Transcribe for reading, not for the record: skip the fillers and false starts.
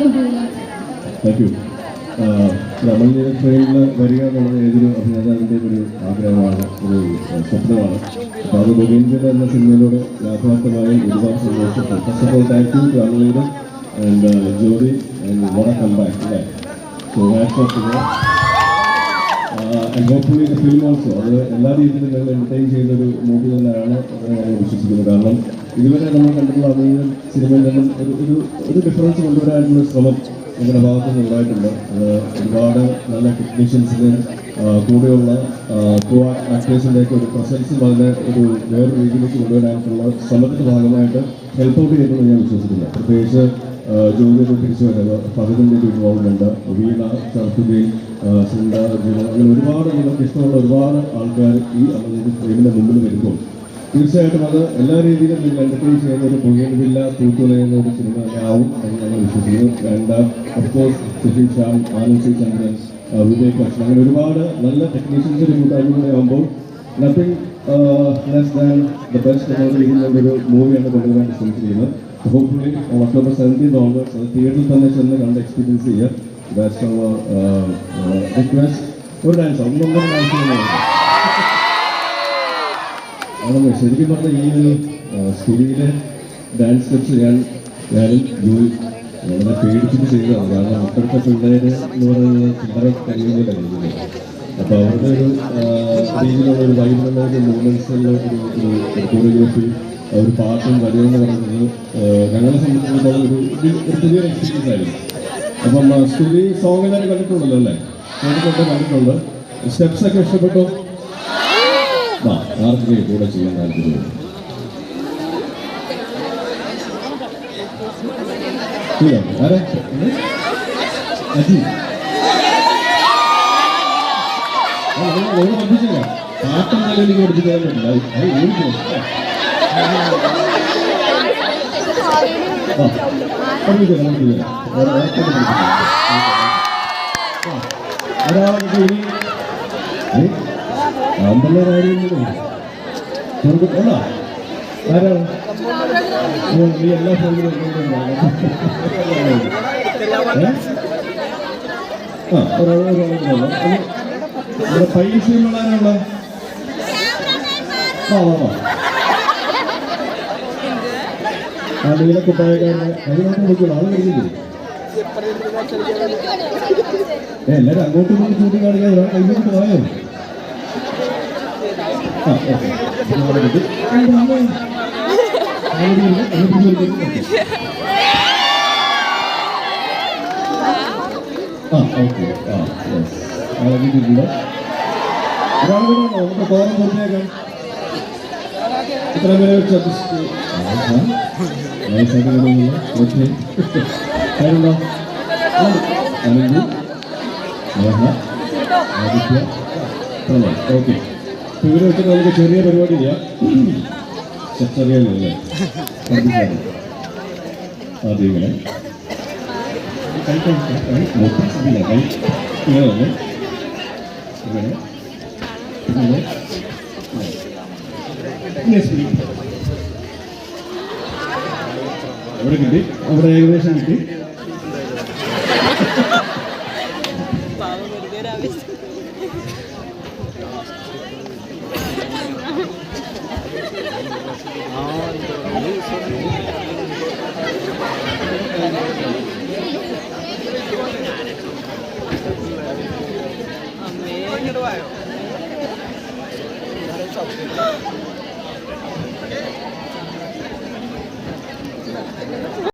Thank you. നമ്മൾ ട്രെയിനിൽ വരിക എന്നുള്ളത് ഏതൊരു അഭിനേതാവിൻ്റെ ഒരു ആഗ്രഹമാണ്, ഒരു സ്വപ്നമാണ്. അപ്പോൾ അത് ബൊഗൈൻവില്ല എന്ന സിനിമയിലൂടെ യാഥാർത്ഥമായി ഒരുപാട് സന്തോഷം. First of all thank you to അമലീനും ആൻഡ് ജോഡി ആൻഡ് വാട്ട് എ കംബാക്ക്, അല്ലേ? So hats off to them. And hopefully the film also അത് എല്ലാ രീതിയിലും ഞങ്ങൾ എൻ്റർടൈൻ ചെയ്യുന്നൊരു മൂവി തന്നെയാണ് ഞങ്ങൾ വിശ്വസിക്കുന്നത്. കാരണം ഇതുവരെ നമ്മൾ കണ്ടിട്ടുള്ള അമലീനും സിനിമയിൽ നിന്നും ഒരു ഡിഫറൻസ് കൊണ്ടുവരാനുള്ള ശ്രമം ഞങ്ങളുടെ ഭാഗത്തുനിന്ന് ഉണ്ടായിട്ടുണ്ട്. അത് ഒരുപാട് നല്ല ടെക്നീഷ്യൻസിൻ്റെയും കൂടെയുള്ള കോ ആക്ടേഴ്സിൻ്റെയൊക്കെ ഒരു പ്രസൻസും അതിനെ ഒരു വേറൊരു രീതിയിലേക്ക് കൊണ്ടുവരാനായിട്ടുള്ള ശ്രമത്തിൻ്റെ ഭാഗമായിട്ട് ഹെൽപ്പ് ഔട്ട് ചെയ്യുന്നത് ഞാൻ വിശ്വസിക്കുന്നു. പ്രത്യേകിച്ച് ജോലിയൊക്കെ തിരിച്ചു വരവ്, ഫഹദിൻ്റെ ഒരു ഇൻവോൾവ്മെൻറ്റ്, വീണ, ചർത്തുകയും സുന്ദ, അങ്ങനെ ഒരുപാട് നിങ്ങൾക്ക് ഇഷ്ടമുള്ള ഒരുപാട് ആൾക്കാർ ഈ അമലീനും ഫ്രെയിമിൻ്റെ മുമ്പിൽ വരുമ്പോൾ തീർച്ചയായിട്ടും അത് എല്ലാ രീതിയിലും നിങ്ങൾ എൻ്റർടൈൻ ചെയ്യുന്ന ഒരു ബൊഗൈൻവില്ല തൂത്തുലയുന്ന ഒരു സിനിമ തന്നെയാവും എന്ന് ഞങ്ങൾ വിശ്വസിക്കുന്നു. And of course Sushil Shyam, Anand C Chandran, Vivek Krishnan, അങ്ങനെ ഒരുപാട് നല്ല ടെക്നീഷ്യൻസിൻ്റെ കൂട്ടായ്മ ആകുമ്പോൾ nothing less than the best എന്ന രീതിയിലുള്ള ഒരു മൂവിയാണ് കൊണ്ടുവരാൻ ശ്രമിച്ചിരിക്കുന്നത്. ഹോപ്പ്ഫുള്ളി ഒക്ടോബർ 17 ഓൺവേഴ്സ് അത് തിയേറ്ററിൽ തന്നെ ചെന്ന് കണ്ട് എക്സ്പീരിയൻസ് ചെയ്യുക. That's our request. ഒരു ഡാൻസ് ഒന്നൊന്നര ഡാൻസ് ചെയ്യുന്നതാണ്. ശരിക്കും പറഞ്ഞാൽ ഈ ഒരു സ്റ്റുഡിയോയിലെ ഡാൻസ് സ്റ്റെപ്സ് ഞാനും ജോലി വളരെ പേടിച്ചിട്ട് ചെയ്തതാണ്. കാരണം ഇപ്പോഴത്തെ പിള്ളേർ എന്ന് പറയുന്നത് ചില്ലറ കഴിയുന്നില്ല കഴിയുന്നത്. അപ്പോൾ അവരുടെ ഒരു രീതിയിലുള്ള ഒരു വൈബിലുള്ള ഒരു മൂവ്മെൻറ്റ്സുള്ള ഒരു കൊറിയോഗ്രാഫി, ഒരു പാട്ടും വരികയെന്ന് പറയുന്നത് ഞങ്ങളെ സംബന്ധിച്ചിടത്തോളം ഒരു പുതിയൊരു എക്സ്പീരിയൻസ് ആയിരുന്നു. അപ്പം സ്റ്റുഡിയോ സോങ് എല്ലാവരും കണ്ടിട്ടുണ്ടല്ലോ അല്ലേ? കണ്ടിട്ടുണ്ട്. സ്റ്റെപ്സൊക്കെ ഇഷ്ടപ്പെട്ടോ? ആർക്കും കൂടെ ചെയ്യാൻ താല്പര്യം? ആരെ? അജി പഠിപ്പിച്ചില്ല. പാട്ടം നല്ല എനിക്ക് പഠിച്ചു തരാൻ പറ്റില്ല. അത് ഓടിക്കണം. ഒരാൾക്ക് അമ്പല കാര്യമൊന്നും ആരാണ് നീ എല്ലാ ഫോണിലും പൈസയുള്ളവരാണുള്ള ആ നീലക്കുപ്പായക്കാരനെ അതിനകത്ത് നോക്കിയുള്ള ആൾ വരുന്നില്ലേ? എല്ലാവരും അങ്ങോട്ടും ഇങ്ങോട്ടും ചൂണ്ടി കാണിക്കാൻ ഒരാൾ കൈകൊണ്ട് പോയോ? ഓക്കെ ഒരാൾ കൂടെ നമുക്ക് കോറം പൂർത്തിയാക്കാൻ ഇത്ര പേരെ വെച്ച് ഓക്കെ പേരുണ്ടോ? അനന്തു, ആദിത്യ, പ്രണവ്. ഓക്കെ, ഇവരെ വെച്ചിട്ട് നമുക്ക് ചെറിയ പരിപാടി ചെയ്യാം. ചെറിയല്ലേ ആദ്യം ഇങ്ങനെ കഴിക്കാൻ ഇങ്ങനെ തന്നെ ഇങ്ങനെ അവിടെ കിട്ടി, അവിടെ ഏകദേശം കിട്ടി.